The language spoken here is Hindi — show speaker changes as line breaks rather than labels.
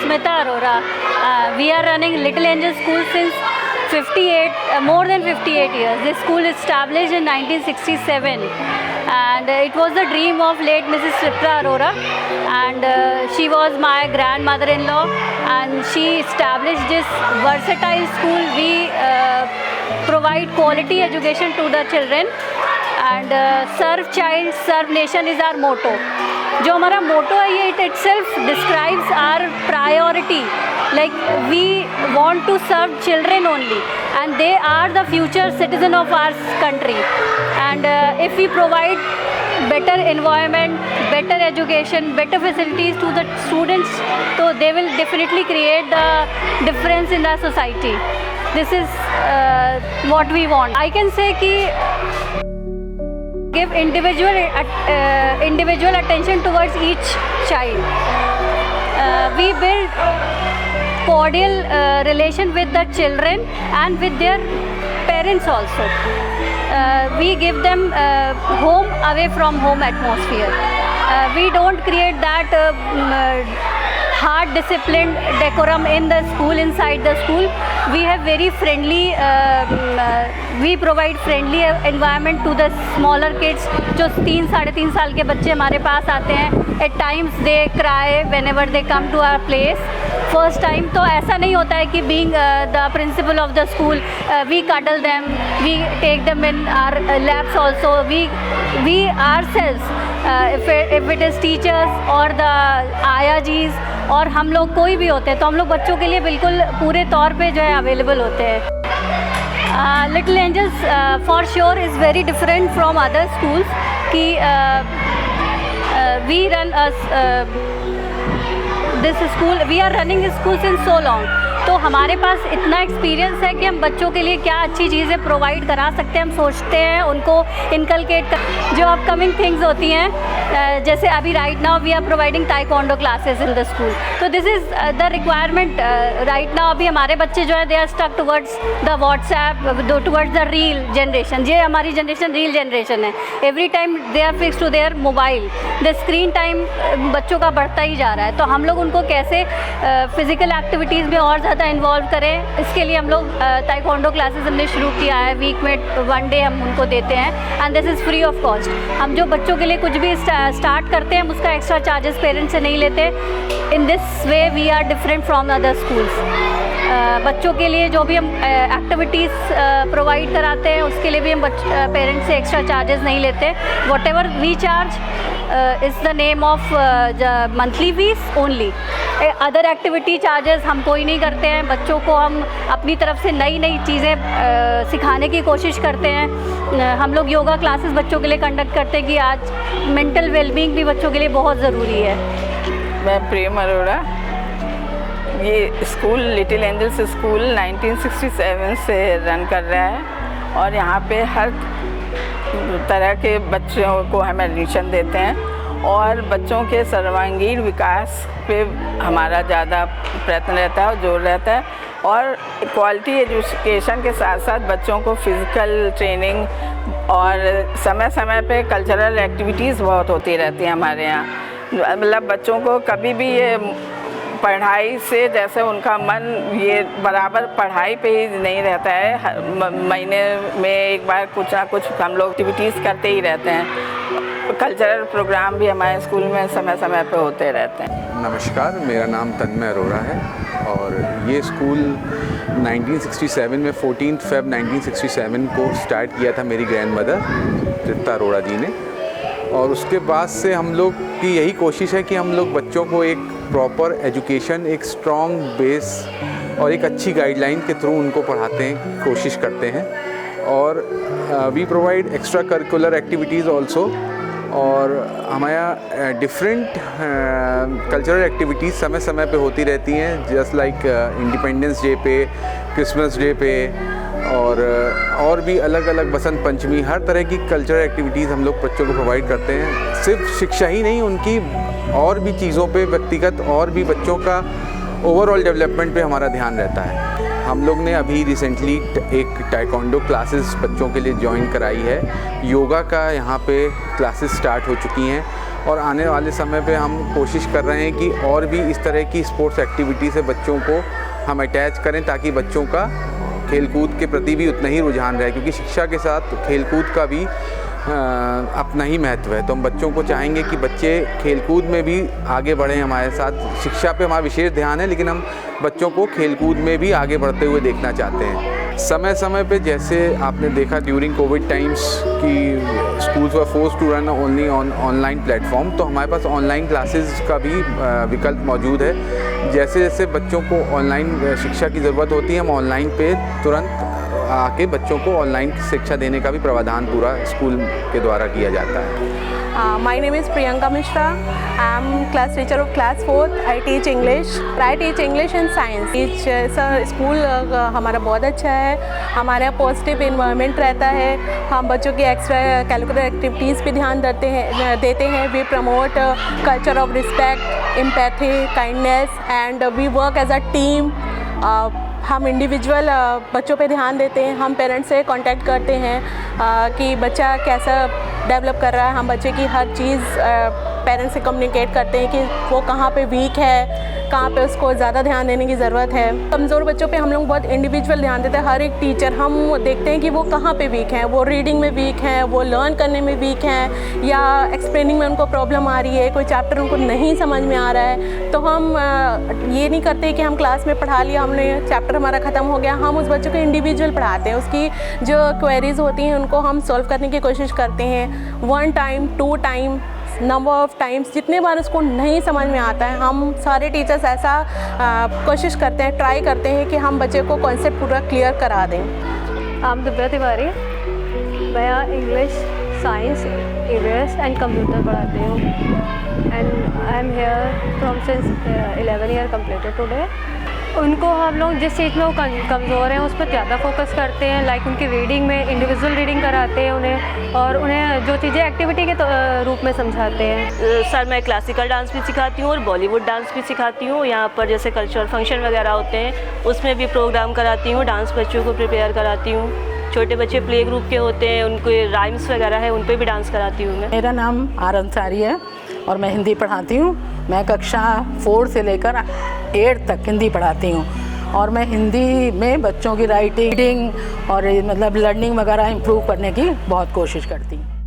Smita Arora. We are running Little Angel School since more than 58 years. This school established in 1967, and it was the dream of late Mrs. Smita Arora, and she was my grandmother-in-law, and she established this versatile school. We provide quality education to the children, and serve child, serve nation is our motto. जो हमारा मोटो है ये it itself describes our priority, like we want to serve children only, and they are the future citizen of our country, and if we provide better environment, better education, better facilities to the students, so they will definitely create the difference in the society. This is what we want. I can say कि give individual attention towards each child. We build cordial relation with the children and with their parents also. We give them home away from home atmosphere. We don't create that hard disciplined decorum in the school, inside the school. We have very friendly, we provide friendly environment to the smaller kids. जो 3-3.5 साल के बच्चे हमारे पास आते हैं, at times they cry whenever they come to our place. First time तो ऐसा नहीं होता है कि being the principal of the school, we cuddle them, we take them in our laps also. We ourselves, if it is teachers or the आयाजीज और हम लोग कोई भी होते हैं, तो हम लोग बच्चों के लिए बिल्कुल पूरे तौर पे जो है अवेलेबल होते हैं. Little Angels for sure is very different from other schools कि we run this school, we are running this school since so long. तो हमारे पास इतना एक्सपीरियंस है कि हम बच्चों के लिए क्या अच्छी चीज़ें प्रोवाइड करा सकते हैं. हम सोचते हैं उनको इनकलकेट जो अपकमिंग थिंग्स होती हैं, जैसे अभी right now we are providing taekwondo classes in the school. तो this is the requirement right now. अभी हमारे बच्चे जो है they are stuck towards the WhatsApp, towards the reel generation. ये हमारी जनरेशन रील जनरेशन है. Every time they are fix to their mobile. The screen time बच्चों का बढ़ता ही जा रहा है. तो हम लोग उनको कैसे फिज़िकल एक्टिविटीज़ में और ज़्यादा इन्वॉल्व करें, इसके लिए हम लोग ताइक्वांडो क्लासेस हमने शुरू किया है. वीक में 1 डे हम उनको देते हैं, and this is free of cost. हम जो बच्चों के लिए कुछ भी स्टार्ट करते हैं, हम उसका एक्स्ट्रा चार्जेस पेरेंट्स से नहीं लेते. In this way we are different from other schools. बच्चों के लिए जो भी हम एक्टिविटीज़ प्रोवाइड कराते हैं, उसके लिए भी हम पेरेंट्स से एक्स्ट्रा चार्जेस नहीं लेते. Whatever we charge is the name of monthly fees only. Other activity charges हम कोई नहीं करते हैं. बच्चों को हम अपनी तरफ से नई नई चीज़ें सिखाने की कोशिश करते हैं. हम लोग योगा क्लासेस बच्चों के लिए कंडक्ट करते हैं कि आज मेंटल वेलबींग भी बच्चों के लिए बहुत ज़रूरी है.
मैं प्रेम अरोड़ा. ये स्कूल लिटिल एंजल्स स्कूल 1967 से रन कर रहा है, और यहाँ पे हर तरह के बच्चों को हम एडमिशन देते हैं, और बच्चों के सर्वांगीण विकास पे हमारा ज़्यादा प्रयत्न रहता है और जोर रहता है. और क्वालिटी एजुकेशन के साथ साथ बच्चों को फिज़िकल ट्रेनिंग और समय समय पे कल्चरल एक्टिविटीज़ बहुत होती रहती हैं हमारे यहाँ. मतलब बच्चों को कभी भी ये पढ़ाई से जैसे उनका मन ये बराबर पढ़ाई पे ही नहीं रहता है. महीने में एक बार कुछ ना कुछ हम लोग एक्टिविटीज़ करते ही रहते हैं. कल्चरल प्रोग्राम भी हमारे स्कूल में समय समय पे होते रहते हैं.
नमस्कार, मेरा नाम तन्मय अरोड़ा है, और ये स्कूल 1967 में 14 फ़रवरी 1967 को स्टार्ट किया था मेरी ग्रैंडमदर तृप्ता अरोड़ा जी ने. और उसके बाद से हम लोग की यही कोशिश है कि हम लोग बच्चों को एक प्रॉपर एजुकेशन, एक स्ट्रॉन्ग बेस और एक अच्छी गाइडलाइन के थ्रू उनको पढ़ाते हैं, कोशिश करते हैं. और we provide extra curricular activities also, और हमारा डिफरेंट कल्चरल एक्टिविटीज़ समय समय पे होती रहती हैं, जस्ट लाइक इंडिपेंडेंस डे पे, क्रिसमस डे पे, और भी अलग अलग बसंत पंचमी. हर तरह की कल्चरल एक्टिविटीज़ हम लोग बच्चों को प्रोवाइड करते हैं. सिर्फ शिक्षा ही नहीं, उनकी और भी चीज़ों पे व्यक्तिगत और भी बच्चों का ओवरऑल डेवलपमेंट पे हमारा ध्यान रहता है. हम लोग ने अभी रिसेंटली एक ताइक्वांडो क्लासेस बच्चों के लिए ज्वाइन कराई है. योगा का यहाँ पे क्लासेस स्टार्ट हो चुकी हैं, और आने वाले समय पे हम कोशिश कर रहे हैं कि और भी इस तरह की स्पोर्ट्स एक्टिविटी से बच्चों को हम अटैच करें, ताकि बच्चों का खेलकूद के प्रति भी उतना ही रुझान रहे, क्योंकि शिक्षा के साथ खेलकूद का भी अपना ही महत्व है। तो हम बच्चों को चाहेंगे कि बच्चे खेलकूद में भी आगे बढ़ें हमारे साथ। शिक्षा पे हमारा विशेष ध्यान है, लेकिन हम बच्चों को खेलकूद में भी आगे बढ़ते हुए देखना चाहते हैं। समय समय पे जैसे आपने देखा ड्यूरिंग कोविड टाइम्स की schools were forced to run only on online platform, तो हमारे पास ऑनलाइन क्लासेस का भी विकल्प मौजूद है। जैसे जैसे बच्चों को ऑनलाइन शिक्षा की ज़रूरत होती है, हम ऑनलाइन पे तुरंत आके बच्चों को ऑनलाइन शिक्षा देने का भी प्रावधान पूरा स्कूल के द्वारा किया जाता है।
My name is Priyanka Mishra. I am class teacher of class 4th. I teach English. I teach English and science. School हमारा बहुत अच्छा है, हमारे यहाँ पॉजिटिव इन्वायरमेंट रहता है। हम बच्चों की एक्स्ट्रा करिकुलर एक्टिविटीज़ पे ध्यान देते हैं। We promote culture of respect, empathy, kindness and we work as a team. हम इंडिविजुअल बच्चों पे ध्यान देते हैं। हम पेरेंट्स से कांटेक्ट करते हैं कि बच्चा कैसा डेवलप कर रहा है। हम बच्चे की हर चीज़ पेरेंट्स से कम्युनिकेट करते हैं कि वो कहाँ पे वीक है, कहाँ पे उसको ज़्यादा ध्यान देने की ज़रूरत है। कमज़ोर बच्चों पे हम लोग बहुत इंडिविजुअल ध्यान देते हैं। हर एक टीचर हम देखते हैं कि वो कहाँ पे वीक हैं, वो रीडिंग में वीक हैं, वो लर्न करने में वीक हैं, या एक्सप्लेनिंग में उनको प्रॉब्लम आ रही है, कोई चैप्टर उनको नहीं समझ में आ रहा है। तो हम ये नहीं करते कि हम क्लास में पढ़ा लिया, हमने चैप्टर हमारा ख़त्म हो गया। हम उस बच्चों को इंडिविजुअल पढ़ाते हैं, उसकी जो क्वेरीज होती हैं उनको हम सॉल्व करने की कोशिश करते हैं। 1 time 2 time number of times, जितने बार उसको नहीं समझ में आता है, हम सारे टीचर्स ऐसा कोशिश करते हैं, ट्राई करते हैं कि हम बच्चे को कॉन्सेप्ट पूरा क्लियर करा दें।
I'm दिव्या तिवारी। मैं यहाँ English, science, EVS and computer पढ़ाती हूँ and I am here from since 11 year completed today. उनको हम लोग जिस चीज़ में वो कमज़ोर हैं उस पर ज़्यादा फोकस करते हैं, लाइक उनकी रीडिंग में इंडिविजुअल रीडिंग कराते हैं उन्हें, और उन्हें जो चीज़ें एक्टिविटी के रूप में समझाते हैं।
सर मैं क्लासिकल डांस भी सिखाती हूँ और बॉलीवुड डांस भी सिखाती हूँ। यहाँ पर जैसे कल्चरल फंक्शन वगैरह होते हैं उसमें भी प्रोग्राम कराती हूँ, डांस बच्चों को प्रिपेयर कराती हूँ। छोटे बच्चे प्ले ग्रुप के होते हैं, उनको राइम्स वगैरह है, उन पर भी डांस कराती हूँ मैं।
मेरा नाम आर अंसारी है और मैं हिंदी पढ़ाती हूँ। मैं कक्षा 4 से लेकर 8 तक हिंदी पढ़ाती हूँ और मैं हिंदी में बच्चों की राइटिंग और मतलब लर्निंग वगैरह इम्प्रूव करने की बहुत कोशिश करती हूँ।